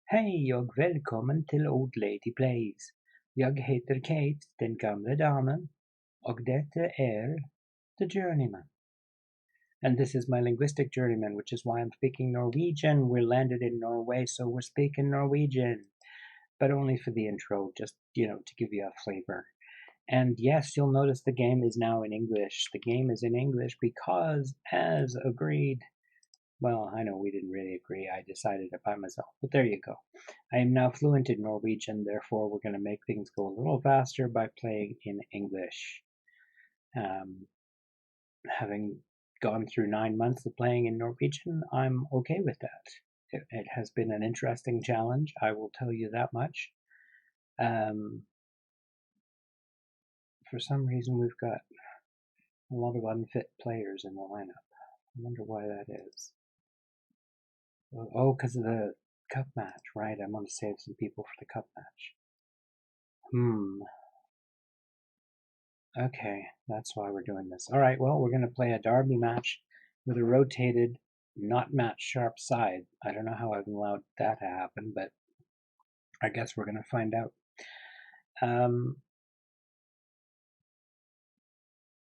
Hej och välkommen till Old Lady Plays. Jag heter Kate, den gamla damen, och detta är the Journeyman. And this is my linguistic journeyman, which is why I'm speaking Norwegian. We're landed in Norway, so we're speaking Norwegian. But only for the intro, just, to give you a flavor. And yes, you'll notice the game is now in English. The game is in English because, as agreed, well, I know we didn't really agree. I decided it by myself, but there you go. I am now fluent in Norwegian, therefore we're going to make things go a little faster by playing in English. Having gone through 9 months of playing in Norwegian, I'm okay with that. It has been an interesting challenge, I will tell you that much. For some reason, we've got a lot of unfit players in the lineup. I wonder why that is. Oh, because of the cup match, right? I want to save some people for the cup match. Okay, that's why we're doing this. All right, well, we're going to play a derby match with a rotated, not match sharp side. I don't know how I've allowed that to happen, but I guess we're going to find out.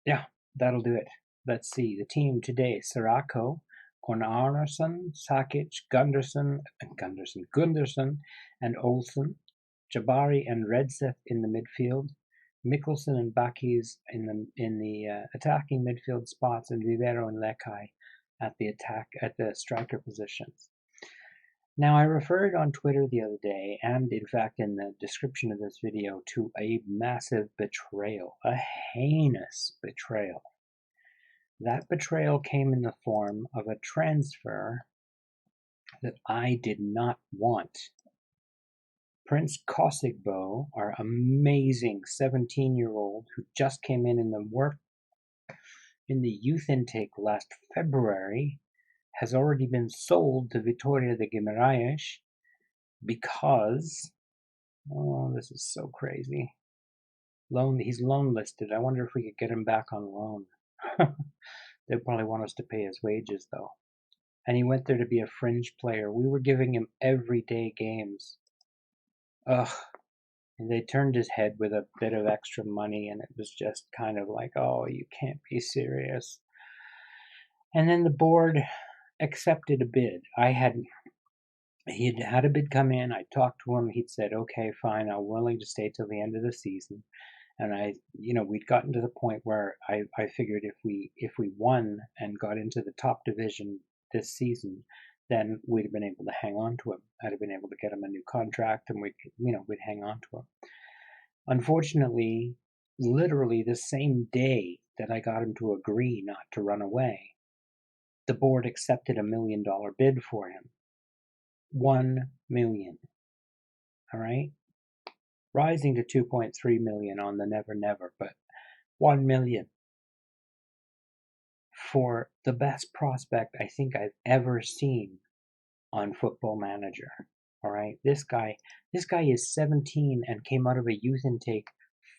Yeah, that'll do it. Let's see. The team today: Sirako, Arnarsson, Sakic, Gunderson, and Olsen, Jabari and Redseth in the midfield, Mikkelsen and Bakis in the attacking midfield spots, and Vivero and Lekai at the striker positions. Now, I referred on Twitter the other day, and in fact in the description of this video, to a massive betrayal, a heinous betrayal. That betrayal came in the form of a transfer that I did not want. Prince Kosigbo, our amazing 17-year-old who just came in the youth intake last February, has already been sold to Vitória de Guimarães because, oh, this is so crazy. He's loan listed. I wonder if we could get him back on loan. They'll probably want us to pay his wages though. And he went there to be a fringe player. We were giving him everyday games. Ugh. And they turned his head with a bit of extra money, and it was just kind of like, oh, you can't be serious. And then the board accepted a bid. He'd had a bid come in. I talked to him. He'd said, okay, fine, I'm willing to stay till the end of the season. And we'd gotten to the point where I figured if we won and got into the top division this season, then we'd have been able to hang on to him. I'd have been able to get him a new contract, and we'd hang on to him. Unfortunately, literally the same day that I got him to agree not to run away, the board accepted $1 million bid for him. 1 million. All right? Rising to 2.3 million on the Never Never, but 1 million for the best prospect I think I've ever seen on Football Manager. All right, this guy is 17 and came out of a youth intake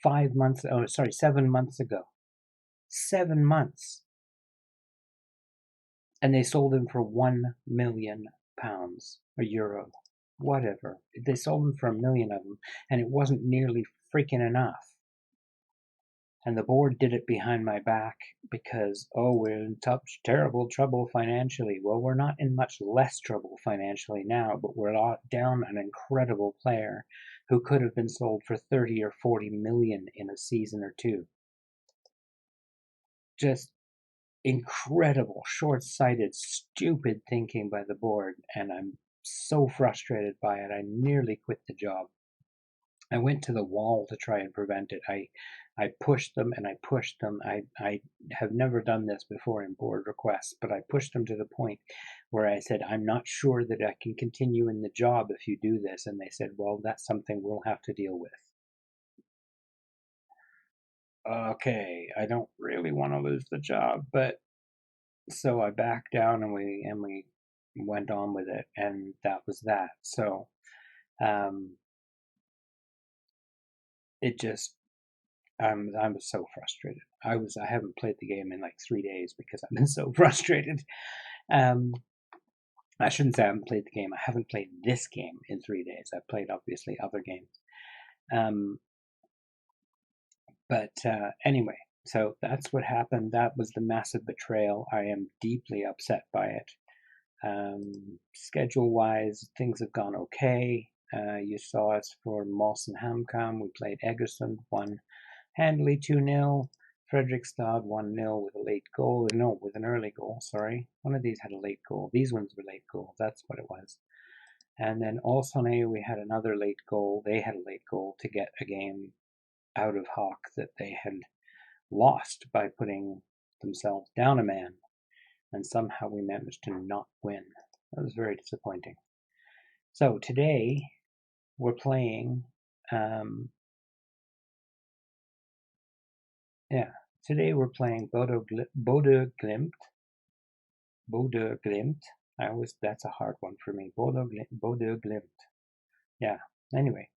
7 months ago. 7 months. And they sold him for £1 million or euro, whatever. They sold him for 1 million of them, and it wasn't nearly freaking enough. And the board did it behind my back because, oh, we're in terrible trouble financially. Well, we're not in much less trouble financially now, but we're down an incredible player who could have been sold for 30 or 40 million in a season or two. Just incredible, short-sighted, stupid thinking by the board, and I'm so frustrated by it. I nearly quit the job. I went to the wall to try and prevent it. I pushed them and I pushed them. I have never done this before in board requests, but I pushed them to the point where I said, I'm not sure that I can continue in the job if you do this. And they said, well, that's something we'll have to deal with. Okay, I don't really want to lose the job, but so I backed down and we went on with it, and that was that. So it just I was so frustrated. I haven't played the game in like 3 days because I've been so frustrated. I shouldn't say I haven't played the game. I haven't played this game in 3 days. I've played, obviously, other games. But anyway, so that's what happened. That was the massive betrayal. I am deeply upset by it. Schedule-wise, things have gone okay. You saw us for Moss and Hamcom. We played Egersund, won handily 2-0. Fredrikstad 1-0 with a late goal. No, with an early goal, sorry. One of these had a late goal. These ones were late goals. That's what it was. And then Åsane, we had another late goal. They had a late goal to get a game out of Hawk that they had lost by putting themselves down a man. And somehow we managed to not win. That was very disappointing. So today we're playing, today we're playing Bodo Glimt. Bodo Glimt. That's a hard one for me. Bodo Glimt. Yeah. Anyway,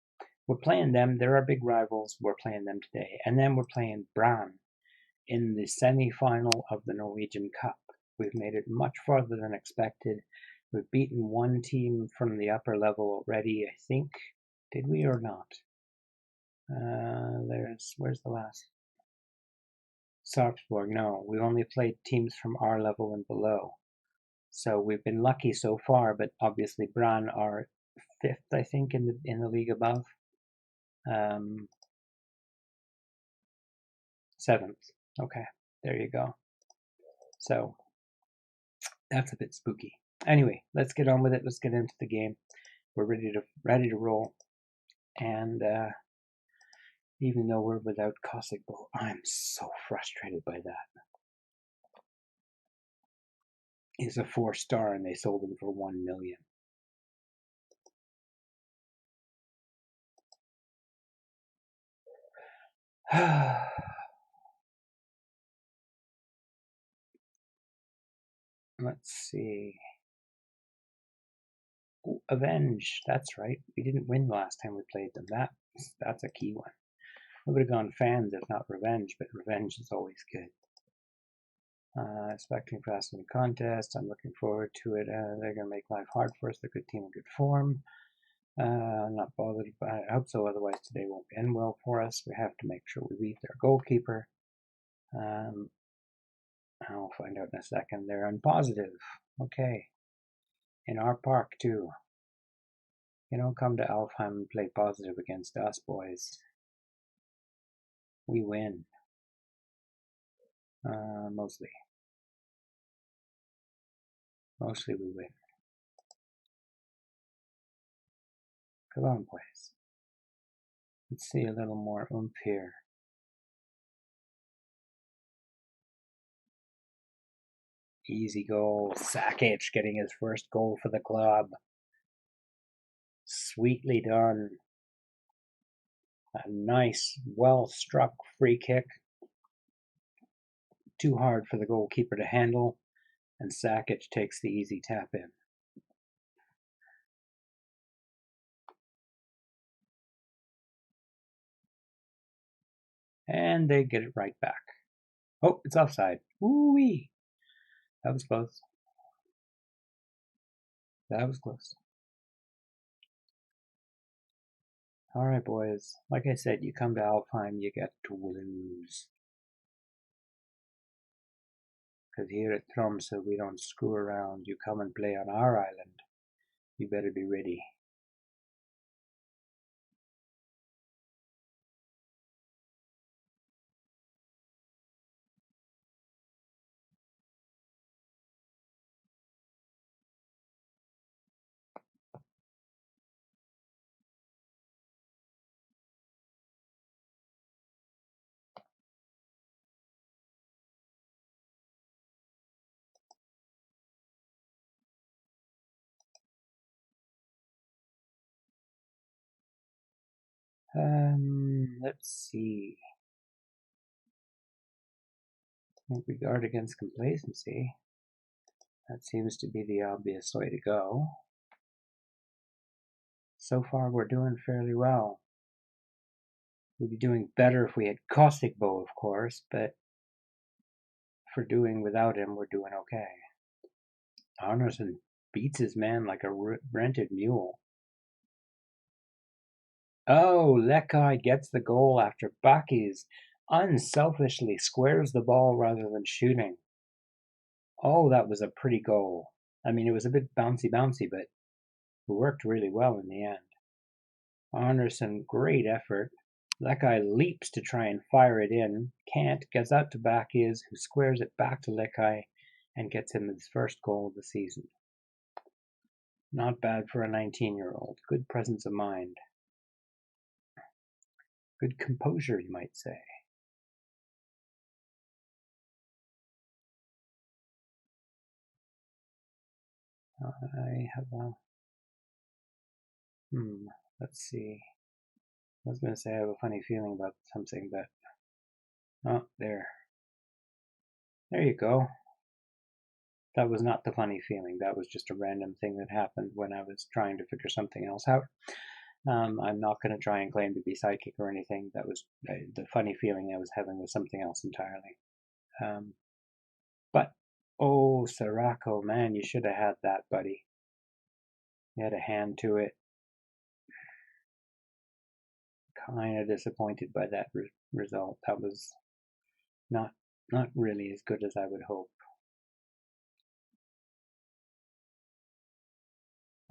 we're playing them. They're our big rivals. We're playing them today, and then we're playing Brann in the semi-final of the Norwegian Cup. We've made it much farther than expected. We've beaten one team from the upper level already, I think. Did we or not? Where's the last? Sarpsborg, no. We've only played teams from our level and below. So we've been lucky so far, but obviously Brann are 5th, I think, in the league above. 7th. Okay, there you go. So that's a bit spooky. Anyway, let's get on with it. Let's get into the game. We're ready to roll. And even though we're without Cossack Bow, I'm so frustrated by that. He's a 4-star and they sold him for 1 million. Let's see. Oh, Avenge, that's right. We didn't win the last time we played them. That's a key one. I would have gone fans if not revenge, but revenge is always good. Expecting fast in the contest. I'm looking forward to it. They're going to make life hard for us. They're a good team in good form. I'm not bothered, but I hope so. Otherwise, today won't end well for us. We have to make sure we beat their goalkeeper. I'll find out in a second. They're unpositive. Okay. In our park, too. You don't come to Alfheim and play positive against us, boys. We win. Mostly. Mostly we win. Come on, boys. Let's see a little more oomph here. Easy goal. Sakic getting his first goal for the club. Sweetly done. A nice, well-struck free kick. Too hard for the goalkeeper to handle, and Sakic takes the easy tap in. And they get it right back. Oh, it's offside. Ooh-wee. That was close. That was close. All right, boys. Like I said, you come to Alfheim, you get to lose. Because here at Tromsø, we don't screw around. You come and play on our island. You better be ready. Let's see. I think we guard against complacency. That seems to be the obvious way to go. So far, we're doing fairly well. We'd be doing better if we had Caustic Bow, of course, but for doing without him, we're doing okay. Arnerson beats his man like a rented mule. Oh, Lekai gets the goal after Bakis unselfishly squares the ball rather than shooting. Oh, that was a pretty goal. I mean, it was a bit bouncy, but it worked really well in the end. Arnerson, great effort. Lekai leaps to try and fire it in. Can't. Gets out to Bakis, who squares it back to Lekai and gets him his first goal of the season. Not bad for a 19-year-old. Good presence of mind. Good composure, you might say. I have a... let's see. I was going to say I have a funny feeling about something, but... Oh, there. There you go. That was not the funny feeling. That was just a random thing that happened when I was trying to figure something else out. I'm not going to try and claim to be psychic or anything. That was the funny feeling I was having was something else entirely. But, oh, Sirocco, man, you should have had that, buddy. You had a hand to it. Kind of disappointed by that result. That was not really as good as I would hope.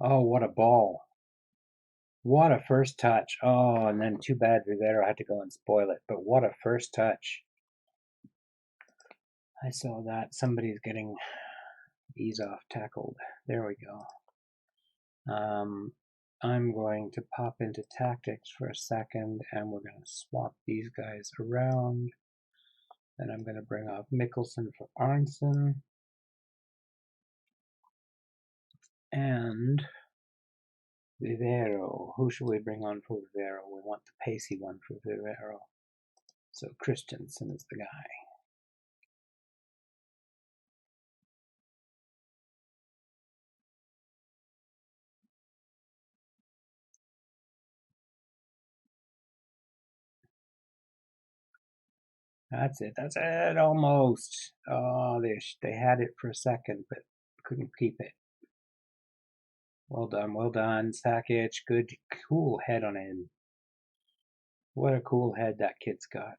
Oh, what a ball. What a first touch. Oh, and then too bad Rivero had to go and spoil it. But what a first touch. I saw that. Somebody's getting ease off tackled. There we go. I'm going to pop into tactics for a second, and we're going to swap these guys around. Then I'm going to bring off Mikkelsen for Arnson. And Vivero. Who should we bring on for Vivero? We want the pacey one for Vivero. So Christensen is the guy. That's it. That's it. Almost. Oh, they had it for a second, but couldn't keep it. Well done. Well done, Sakic. Good, cool head on him. What a cool head that kid's got.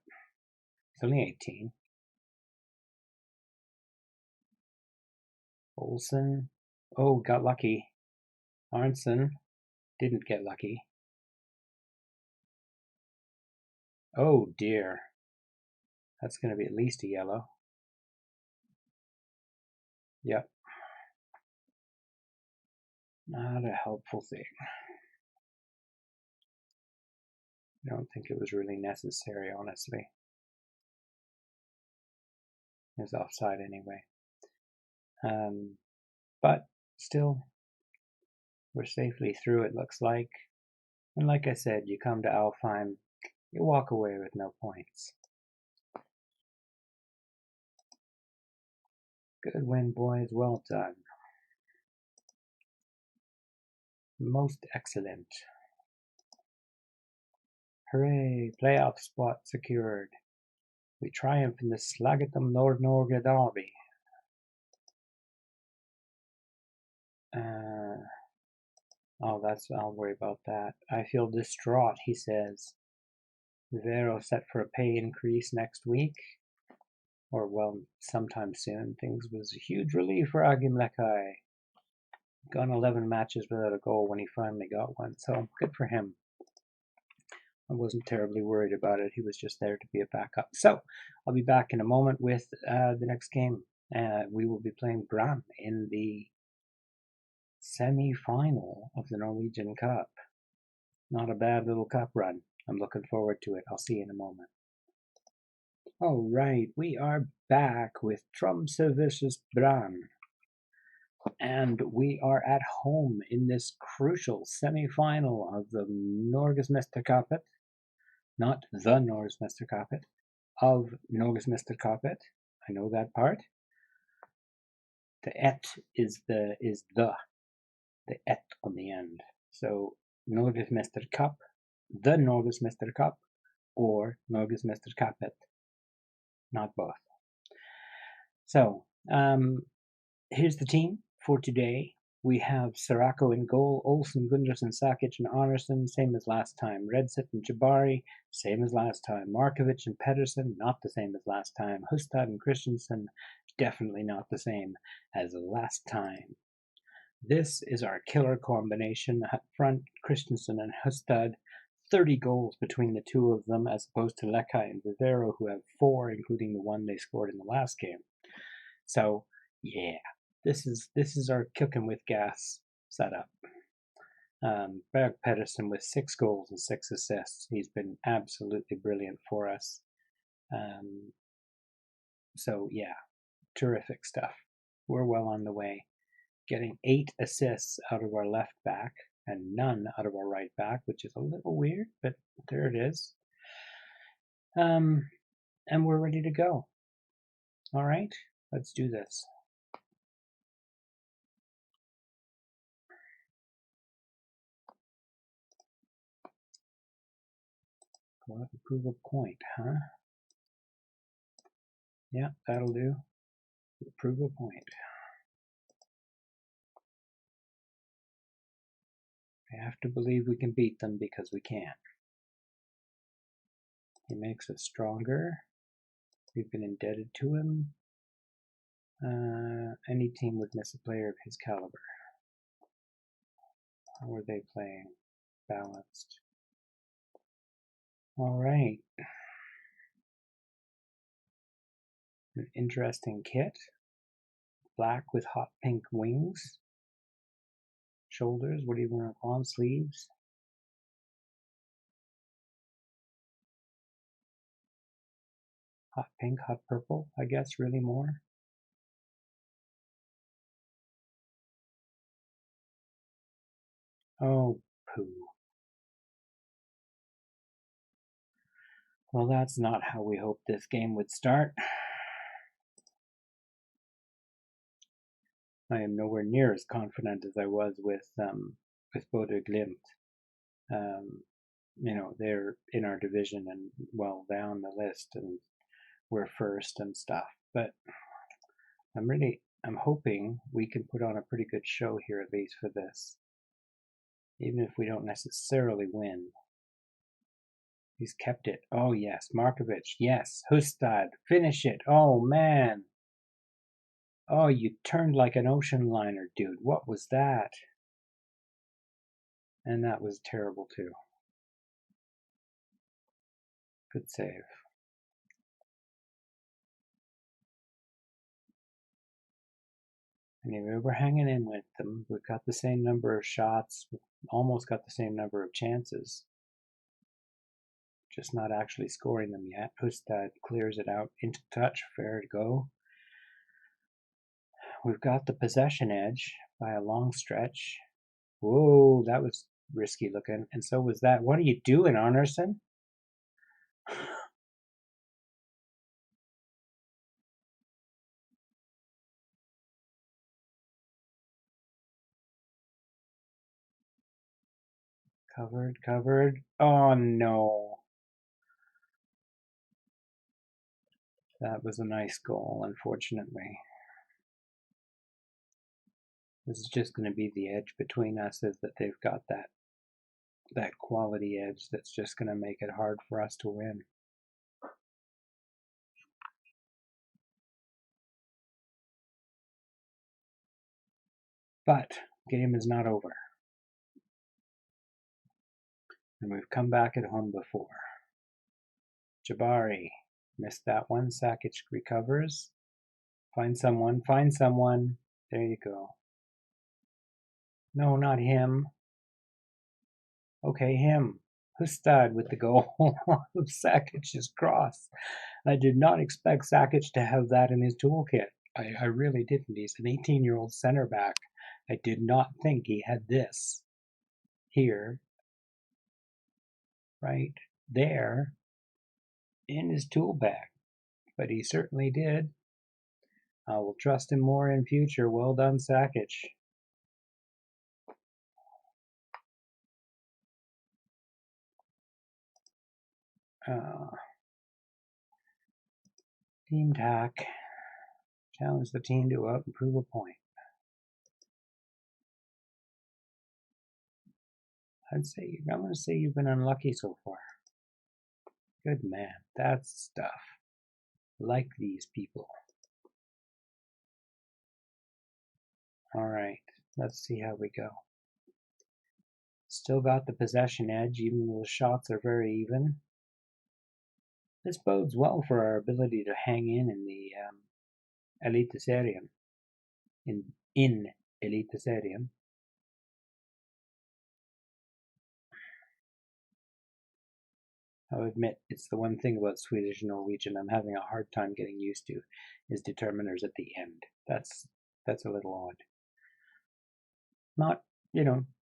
He's only 18. Olsen. Oh, got lucky. Arnson didn't get lucky. Oh dear. That's going to be at least a yellow. Yep. Not a helpful thing. I don't think it was really necessary, honestly. It was offside anyway. But still, we're safely through, it looks like. And like I said, you come to Alfheim, you walk away with no points. Good win, boys. Well done. Most excellent. Hooray! Playoff spot secured. We triumph in the Slaggetum North Norway Derby. I'll worry about that. I feel distraught, he says. Vero set for a pay increase next week. Or, well, sometime soon. Things was a huge relief for Agim Lekai. Gone 11 matches without a goal when he finally got one, so good for him. I wasn't terribly worried about it. He was just there to be a backup. So, I'll be back in a moment with the next game. We will be playing Brann in the semi-final of the Norwegian Cup. Not a bad little cup run. I'm looking forward to it. I'll see you in a moment. All right, we are back with Tromsø versus Brann. And we are at home in this crucial semi-final of the Norgesmesterskapet. Not the Norgesmesterskapet, of Norgesmesterskapet. I know that part. The et is the et on the end. So Norgesmesterskap, the Norgesmesterskap, or Norgesmesterskapet. Not both. So here's the team for today. We have Sirako in goal, Olsen, Gunderson, Sakic, and Anderson, same as last time. Redset and Jabari, same as last time. Markovic and Pedersen, not the same as last time. Hustad and Christensen, definitely not the same as last time. This is our killer combination. Up front, Christensen and Hustad, 30 goals between the two of them, as opposed to Lekai and Vivero, who have 4, including the one they scored in the last game. So, yeah, this is our cooking with gas setup. Berg Pedersen with 6 goals and 6 assists. He's been absolutely brilliant for us. So, yeah, terrific stuff. We're well on the way. Getting 8 assists out of our left back and none out of our right back, which is a little weird, but there it is. And we're ready to go. All right, let's do this. Go out and prove a point, huh? Yeah, that'll do. Prove a point. I have to believe we can beat them because we can. He makes us stronger. We've been indebted to him. Any team would miss a player of his caliber. How are they playing? Balanced. All right. An interesting kit. Black with hot pink wings. Shoulders, what do you want to call them? Sleeves. Hot pink, hot purple, I guess, really more. Oh, poo. Well, that's not how we hoped this game would start. I am nowhere near as confident as I was with Bodo Glimt. You know, they're in our division and well down the list, and we're first and stuff. But I'm hoping we can put on a pretty good show here, at least for this, even if we don't necessarily win. He's kept it. Oh yes, Markovic. Yes, Hustad. Finish it. Oh man. Oh, you turned like an ocean liner, dude. What was that? And that was terrible too. Good save. Anyway, we're hanging in with them. We've got the same number of shots, almost got the same number of chances. Just not actually scoring them yet. Hustad clears it out into touch. Fair to go. We've got the possession edge by a long stretch. Whoa, that was risky looking. And so was that. What are you doing, Anderson? Covered. Oh no. That was a nice goal, unfortunately. This is just going to be the edge between us, is that they've got that quality edge that's just going to make it hard for us to win. But game is not over. And we've come back at home before. Jabari missed that one. Sakic recovers. Find someone. There you go. No, not him. Okay, him. Hustad with the goal of Sakic's cross. I did not expect Sakic to have that in his toolkit. I really didn't. He's an 18-year-old center back. I did not think he had this here, right there, in his tool bag. But he certainly did. I will trust him more in future. Well done, Sakic. Team tack. Challenge the team to out and prove a point. I'm going to say you've been unlucky so far. Good man. That's stuff. Like these people. Alright, let's see how we go. Still got the possession edge, even though the shots are very even. This bodes well for our ability to hang in the Eliteserien. In Eliteserien. I'll admit, it's the one thing about Swedish and Norwegian I'm having a hard time getting used to, is determiners at the end. That's a little odd. Not,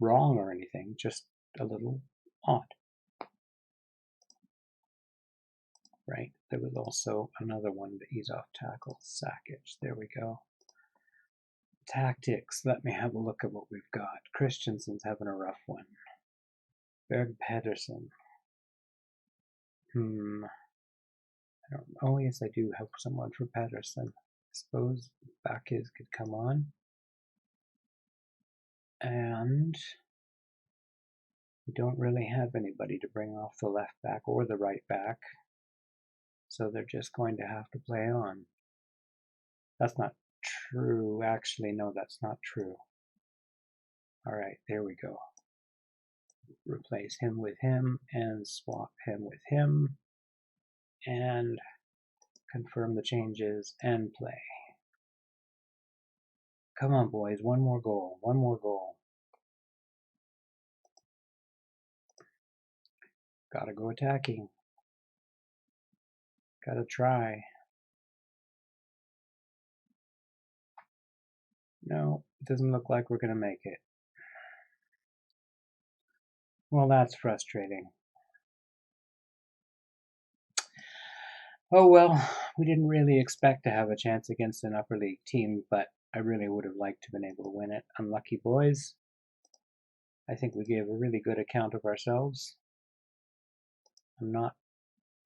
wrong or anything, just a little odd. Right, there was also another one to ease off tackle, sackage. There we go. Tactics, let me have a look at what we've got. Christensen's having a rough one. Berg Pedersen. I don't know. Yes, I do have someone for Pedersen. I suppose Backes could come on. And we don't really have anybody to bring off the left back or the right back. So they're just going to have to play on. That's not true. Actually, no, that's not true. All right, there we go. Replace him with him and swap him with him. And confirm the changes and play. Come on, boys. One more goal. One more goal. Gotta go attacking. Gotta try. No, it doesn't look like we're gonna make it. Well, that's frustrating. Oh well, we didn't really expect to have a chance against an upper league team, but I really would have liked to have been able to win it. Unlucky boys. I think we gave a really good account of ourselves. I'm not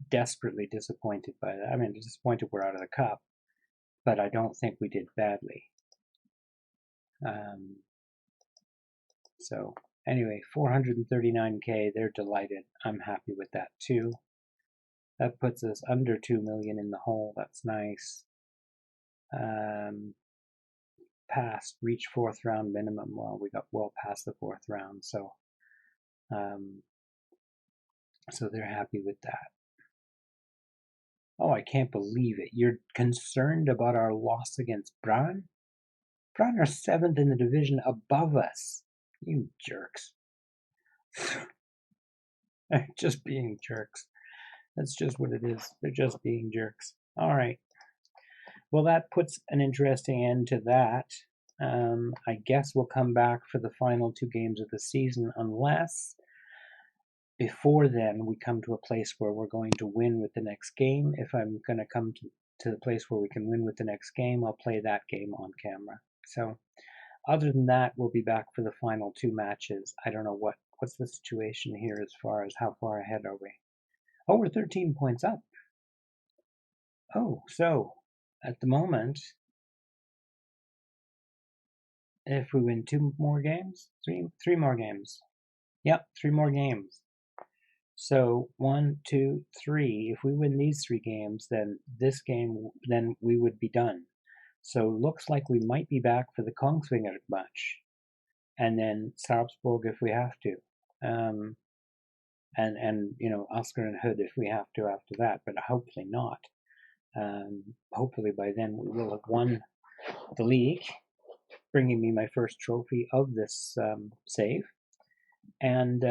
desperately disappointed by that. I mean, disappointed we're out of the cup, but I don't think we did badly. So anyway, 439K, they're delighted. I'm happy with that too. That puts us under 2 million in the hole. That's nice. Past, reach fourth round minimum. Well, we got well past the fourth round, so they're happy with that. Oh, I can't believe it. You're concerned about our loss against Brann? Brann are 7th in the division above us. You jerks. They're just being jerks. That's just what it is. They're just being jerks. All right. Well, that puts an interesting end to that. I guess we'll come back for the final 2 games of the season, unless before then we come to a place where we're going to win with the next game. If I'm going to come to the place where we can win with the next game, I'll play that game on camera. So other than that, we'll be back for the final 2 matches. I don't know what's the situation here as far as how far ahead are we? Oh, we're 13 points up. Oh, so at the moment, if we win 2 more games, 3 more games. Yep, 3 more games. So 1, 2, 3. If we win these 3 games, then this game, then we would be done. So looks like we might be back for the Kongsvinger match, and then Sarpsborg if we have to, and Oscar and Hood if we have to after that. But hopefully not. Hopefully by then we will have won the league, bringing me my first trophy of this save, and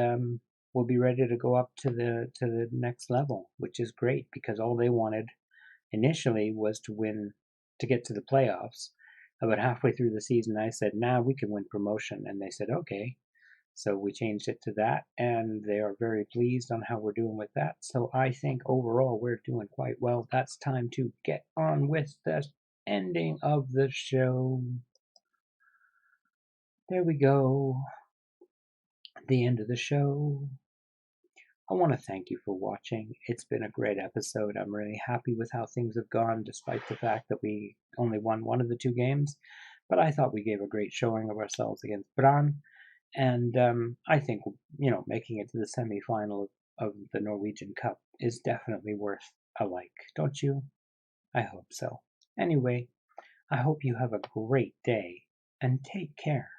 we'll be ready to go up to the next level, which is great because all they wanted initially was to get to the playoffs. About halfway through the season, I said, "Nah, we can win promotion," and they said, "Okay." So we changed it to that, and they are very pleased on how we're doing with that. So I think overall we're doing quite well. That's time to get on with the ending of the show. There we go. The end of the show. I want to thank you for watching. It's been a great episode. I'm really happy with how things have gone, despite the fact that we only won one of the 2 games. But I thought we gave a great showing of ourselves against Brann. And I think, making it to the semi-final of the Norwegian Cup is definitely worth a like, don't you? I hope so. Anyway, I hope you have a great day and take care.